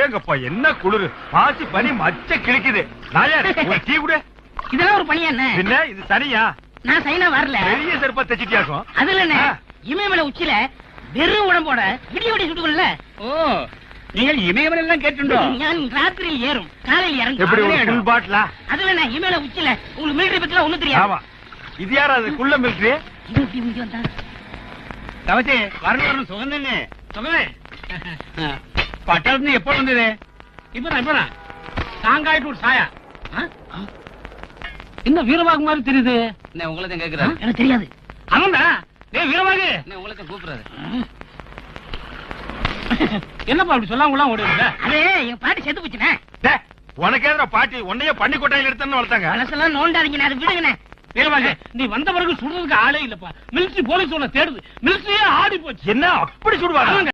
ஏங்கப்பா என்ன குளிரு, பாசி பனி மச்ச கிழிக்குது. நாயார் ஒரு டீ கூட. இதெல்லாம் ஒரு பணியா என்ன? என்ன இது சனியா? நான் சைனா வரல. பெரிய செருப்பா தச்சிட்டியாக்கும். அதுல என்ன இமயமலை உச்சில வெறும் உடம்போட விடிய விடிய சுட்டுக்கொள்ள. ஓ, நீங்கள் இமயமலை எல்லாம் கேட்டுண்டோம். நான் ராத்திரியில் ஏறும் காலையில் இறங்கும். எப்படி ஒரு ஃபுல் பாட்டிலா? அதுல என்ன இமயமலை உச்சில உங்களுக்கு மிலிட்டரி பத்தில ஒண்ணு தெரியாது. ஆமா, இது யாரா அது குள்ள மிலிட்டரி? இது எப்படி முந்தி வந்தா? தவச்சி வரணும் சுகம் தானே? சுகமே பட்டணத்துல எப்போ வந்தது? இப்பதான் சாங்காயிட்டு ஒரு சாயா. என்ன வீரவாகு மாதிரி தெரியுது? என்ன உங்களை தான் கேக்குறாரு? எனக்கு தெரியாது. அவன்டா வீரவாகு. என்ன உங்களை தான் கூப்பிடுறாரு? என்னப்பா அப்படி சொல்லாம ஓடுவீங்க? அதே என் பாட்டி செத்து போச்சுனே. உனக்கு ஏதா பாட்டி உன்னைய பண்ணி கொட்டையில எடுத்தான்னு வளர்த்தாங்க. மனசெல்லாம் நோண்டாதீங்க, அதை விடுங்கண்ணே. வீரவாகு, நீ வந்த பிறகு சுடுறதுக்கு ஆளே இல்லப்பா. மிலிட்டரி போலீஸ் உன்னை தேடுது. மிலிட்டரியே ஆடி போச்சு. என்ன அப்படி சுடுவாங்க?